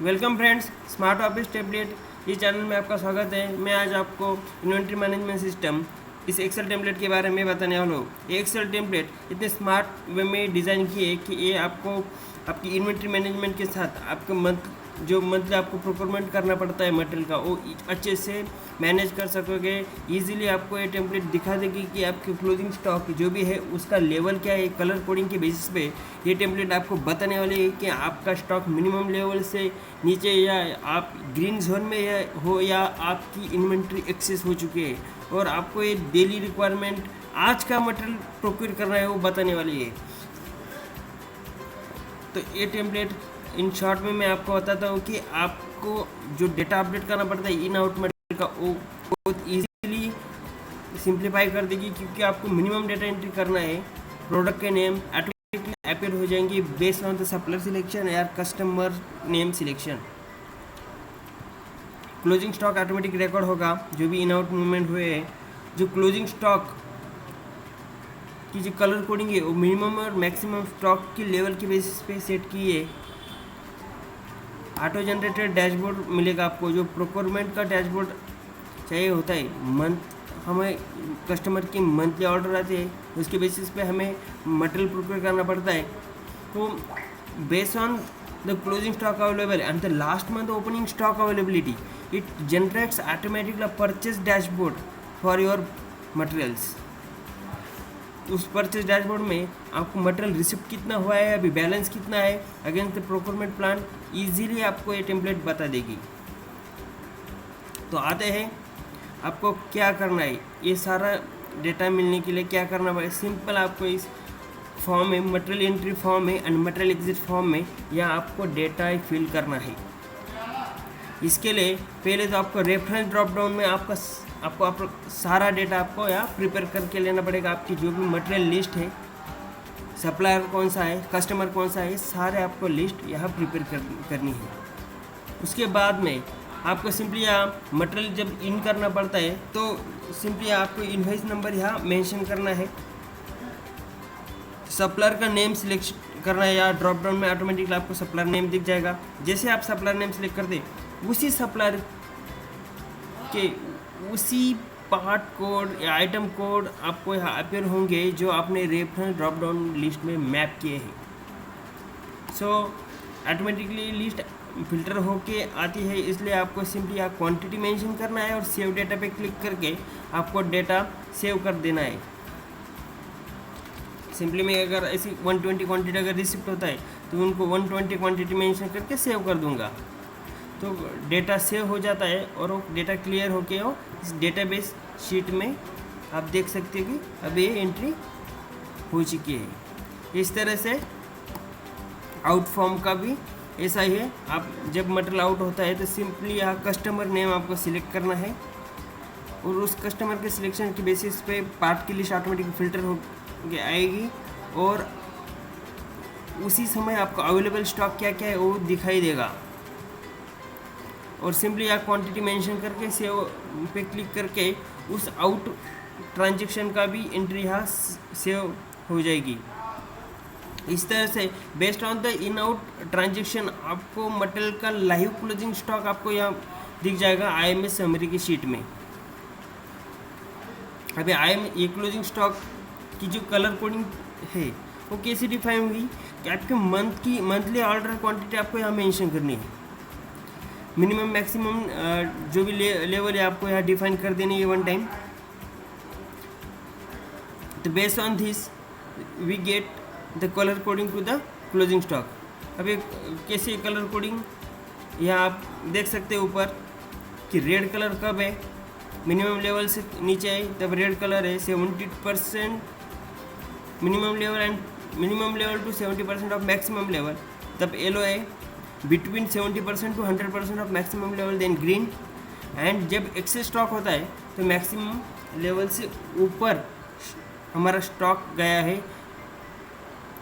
Welcome friends, smart office template ये channel में आपका स्वागत है। मैं आज आपको इन्वेंट्री मैनेजमेंट सिस्टम इस एक्सेल टेम्पलेट के बारे में बताने वाला हूँ। ये एक्सेल टेम्पलेट इतने स्मार्ट वे में डिज़ाइन किए कि ये आपको आपकी इन्वेंट्री मैनेजमेंट के साथ आपको मंथली आपको प्रोक्योरमेंट करना पड़ता है मटेरियल का, वो अच्छे से मैनेज कर सकोगे। इजीली आपको ये टेम्पलेट दिखा देगी कि आपके क्लोजिंग स्टॉक जो भी है उसका लेवल क्या है। कलर कोडिंग के बेसिस पे ये टेम्पलेट आपको बताने वाली है कि आपका स्टॉक मिनिमम लेवल से नीचे या आप ग्रीन जोन में हो या आपकी इन्वेंट्री एक्सेस हो चुकी है, और आपको ये डेली रिक्वायरमेंट आज का मटेरियल प्रोक्योर करना है वो बताने वाली है। तो ये टेम्पलेट इन शॉर्ट में मैं आपको बताता हूँ कि आपको जो डेटा अपडेट करना पड़ता है इन आउट मटेरियल का, वो बहुत ईजीली सिंप्लीफाई कर देगी, क्योंकि आपको मिनिमम डेटा एंट्री करना है। प्रोडक्ट के नेम ऑटोमेटिकली अपीयर हो जाएंगे based on the supplier selection या customer name selection. Closing stock automatic record होगा जो भी इन आउट मूवमेंट हुए हैं। जो क्लोजिंग स्टॉक की जो कलर कोडिंग है वो मिनिमम और मैक्सिमम स्टॉक की लेवल के बेसिस पे सेट की है। ऑटो जनरेटेड डैशबोर्ड मिलेगा आपको, जो प्रोक्योरमेंट का डैशबोर्ड चाहिए होता है। हमें कस्टमर की मंथली ऑर्डर आते हैं, उसके बेसिस पे हमें मटेरियल प्रोक्योर करना पड़ता है। तो based on the closing stock available and the last month opening stock availability, it generates automatically purchase dashboard for your materials. उस परचेज डैशबोर्ड में आपको मटेरियल रिसिप्ट कितना हुआ है, अभी बैलेंस कितना है against the procurement plan, easily आपको ये टेम्पलेट बता देगी। तो आते हैं आपको क्या करना है। ये सारा डेटा मिलने के लिए क्या करना पड़ेगा। सिंपल आपको इस फॉर्म में मटेरियल एंट्री फॉर्म में एंड मटेरियल एग्जिट फॉर्म में यहाँ आपको डेटा फिल करना है। इसके लिए पहले तो आपको रेफरेंस ड्रॉप डाउन में आपको सारा डेटा आपको यहाँ प्रिपेयर करके लेना पड़ेगा। आपकी जो भी मटेरियल लिस्ट है, सप्लायर कौन सा है, कस्टमर कौन सा है, सारे आपको लिस्ट यहाँ प्रिपेयर करनी है। उसके बाद में आपको सिंपली यहाँ मटेरियल जब इन करना पड़ता है तो सिंपली आपको इनवॉइस नंबर यहाँ मेंशन करना है। सप्लायर का नेम सिलेक्ट करना है। या ड्रॉप डाउन में ऑटोमेटिकली आपको सप्लायर नेम दिख जाएगा। जैसे आप सप्लायर नेम सेलेक्ट करते उसी सप्लायर के उसी पार्ट कोड या आइटम कोड आपको यहाँ अपीयर होंगे जो आपने रेफरेंस ड्रॉप डाउन लिस्ट में मैप किए हैं। सो ऑटोमेटिकली लिस्ट फिल्टर होके आती है, इसलिए आपको सिंपली यहाँ क्वांटिटी मेंशन करना है और सेव डेटा पे क्लिक करके आपको डेटा सेव कर देना है। सिंपली मैं अगर ऐसी 120 क्वांटिटी अगर रिसिप्ट होता है तो उनको 120 क्वांटिटी मेंशन करके सेव कर दूंगा, तो डेटा सेव हो जाता है और वो डेटा क्लियर होके हो इस डेटाबेस शीट में आप देख सकते हो कि अब ये एंट्री हो चुकी है। इस तरह से आउट फॉर्म का भी ऐसा ही है। आप जब मटेरियल आउट होता है तो सिंपली यहाँ कस्टमर नेम आपको सिलेक्ट करना है और उस कस्टमर के सिलेक्शन के बेसिस पे पार्ट की लिस्ट ऑटोमेटिक फिल्टर हो के आएगी और उसी समय आपको अवेलेबल स्टॉक क्या क्या है वो दिखाई देगा। और सिंपली यहाँ क्वांटिटी मेंशन करके सेव पे क्लिक करके उस आउट ट्रांजेक्शन का भी एंट्री यहाँ सेव हो जाएगी। इस तरह से based on the in out transaction आपको मटेरियल का लाइव क्लोजिंग स्टॉक आपको यहाँ दिख जाएगा IMS समरी की शीट में। अभी ये क्लोजिंग स्टॉक की जो कलर कोडिंग है वो कैसे डिफाइन हुई कि आपके मंथली ऑर्डर क्वांटिटी आपको यहाँ मेंशन करनी है। मिनिमम मैक्सिमम जो भी लेवल है आपको यहाँ डिफाइन कर देनी है वन टाइम। तो based on this we get the colour coding to the closing stock. अब एक कैसे कलर कोडिंग यहाँ आप देख सकते हैं ऊपर कि रेड कलर कब है, मिनिमम लेवल से नीचे है तब रेड कलर है 70% minimum level and minimum level to 70% of maximum level, तब येलो है between 70% to 100% of maximum level, then green. And जब एक्सेस स्टॉक होता है तो मैक्सिमम लेवल से ऊपर हमारा स्टॉक गया है,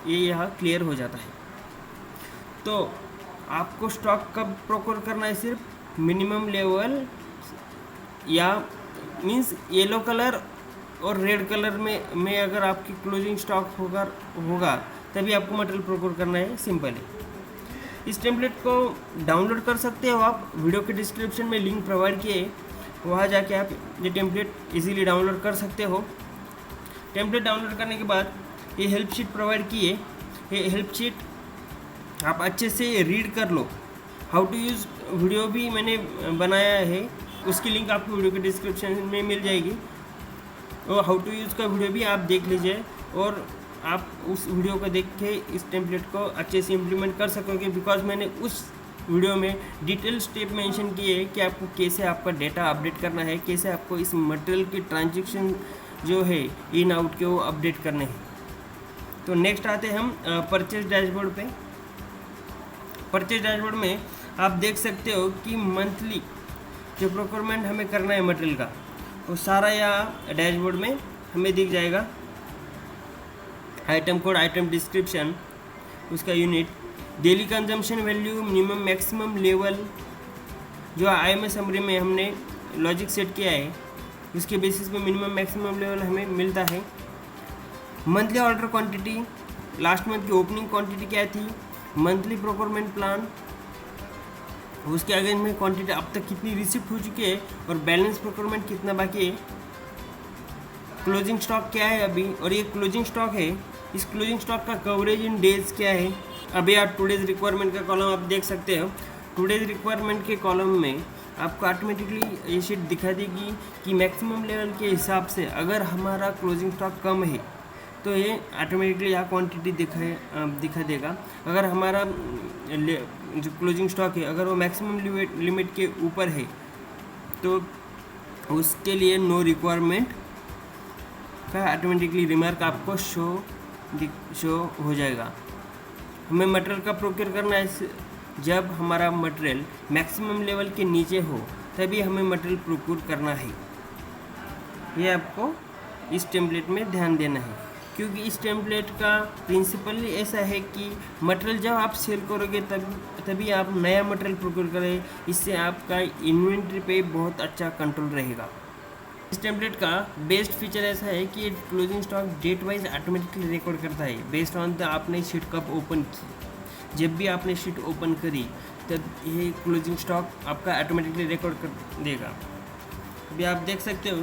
ये यहाँ क्लियर हो जाता है। तो आपको स्टॉक कब प्रोक्योर करना है, सिर्फ मिनिमम लेवल या मीन्स येलो कलर और रेड कलर में अगर आपकी क्लोजिंग स्टॉक होगा तभी आपको मटेरियल प्रोक्योर करना है। सिंपल है। इस टेम्पलेट को डाउनलोड कर सकते हो आप, वीडियो के डिस्क्रिप्शन में लिंक प्रोवाइड किए, वहाँ जाके आप ये टेम्पलेट इजीली डाउनलोड कर सकते हो। टेम्पलेट डाउनलोड करने के बाद ये हेल्प शीट प्रोवाइड किए, ये हेल्प शीट आप अच्छे से रीड कर लो। हाउ टू यूज़ वीडियो भी मैंने बनाया है, उसकी लिंक आपको वीडियो के डिस्क्रिप्शन में मिल जाएगी, और हाउ टू यूज़ का वीडियो भी आप देख लीजिए और आप उस वीडियो को देख के इस टेम्पलेट को अच्छे से इम्प्लीमेंट कर सकोगे। बिकॉज मैंने उस वीडियो में डिटेल स्टेप मेंशन किए कि आपको कैसे आपका डेटा अपडेट करना है, कैसे आपको इस मटेरियल की ट्रांजेक्शन जो है इन आउट के वो अपडेट करने हैं। तो नेक्स्ट आते हैं हम परचेज डैशबोर्ड पे। परचेज डैशबोर्ड में आप देख सकते हो कि मंथली जो प्रोक्योरमेंट हमें करना है मटेरियल का, वो सारा यहाँ डैशबोर्ड में हमें दिख जाएगा। आइटम कोड, आइटम डिस्क्रिप्शन, उसका unit, daily consumption value, minimum maximum level, जो IMS समरी में हमने लॉजिक सेट किया है उसके बेसिस पे मिनिमम मैक्सिमम लेवल हमें मिलता है। Monthly order quantity, last month की ओपनिंग क्वांटिटी क्या थी, मंथली प्रोक्योरमेंट प्लान, उसके अगेंस्ट में क्वांटिटी अब तक कितनी रिसिप्ट हो चुकी है और बैलेंस प्रोक्योरमेंट कितना बाकी है, क्लोजिंग स्टॉक क्या है अभी, और ये क्लोजिंग स्टॉक है, इस क्लोजिंग स्टॉक का कवरेज इन डेज क्या है। अभी आप टुडेज रिक्वायरमेंट का कॉलम आप देख सकते हो, टुडेज रिक्वायरमेंट के कॉलम में आपको ऑटोमेटिकली ये शीट दिखा देगी कि मैक्सिमम लेवल के हिसाब से अगर हमारा क्लोजिंग स्टॉक कम है तो ये ऑटोमेटिकली यहाँ क्वांटिटी दिखा देगा। अगर हमारा जो क्लोजिंग स्टॉक है अगर वो मैक्सिमम लिमिट के ऊपर है तो उसके लिए नो रिक्वायरमेंट का ऑटोमेटिकली रिमार्क आपको शो हो जाएगा। हमें मटेरियल का प्रोक्योर करना है जब हमारा मटेरियल मैक्सिमम लेवल के नीचे हो, तभी हमें मटेरियल प्रोक्योर करना है। ये आपको इस टेम्पलेट में ध्यान देना है, क्योंकि इस टेम्पलेट का प्रिंसिपल ऐसा है कि मटेरियल जब आप सेल करोगे तभी आप नया मटेरियल प्रोक्योर करें, इससे आपका इन्वेंट्री पे बहुत अच्छा कंट्रोल रहेगा। इस टेम्पलेट का बेस्ट फीचर ऐसा है कि closing stock date wise automatically record करता है बेस्ड ऑन द आपने शीट कब ओपन की। जब भी आपने शीट ओपन करी तब ये क्लोजिंग स्टॉक आपका ऑटोमेटिकली रिकॉर्ड कर देगा। अभी आप देख सकते हो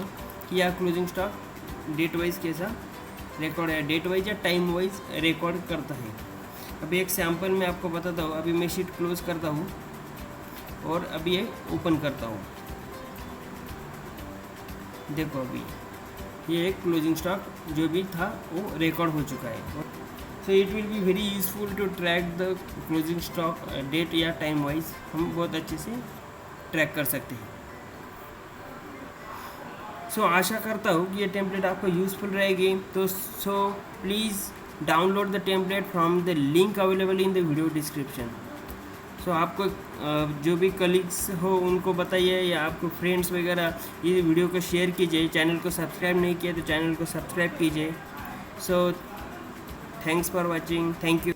कि यह क्लोजिंग स्टॉक डेट वाइज कैसा रिकॉर्ड है, डेट वाइज या टाइम वाइज रिकॉर्ड करता है। अभी एक सैम्पल मैं आपको बताता हूँ। अभी मैं शीट क्लोज करता हूँ और अभी ये ओपन करता हूँ। देखो अभी ये एक क्लोजिंग स्टॉक जो भी था वो रिकॉर्ड हो चुका है। So it will be very useful to track the closing stock date या टाइम वाइज, हम बहुत अच्छे से ट्रैक कर सकते हैं। सो आशा करता हूँ कि ये टेम्पलेट आपको यूज़फुल रहेगी। तो please download the template from the link available in the video description. So आपको जो भी कलीग्स हो उनको बताइए या आपको फ्रेंड्स वगैरह ये वीडियो को शेयर कीजिए। चैनल को सब्सक्राइब नहीं किया तो चैनल को सब्सक्राइब कीजिए। So thanks for watching, thank you.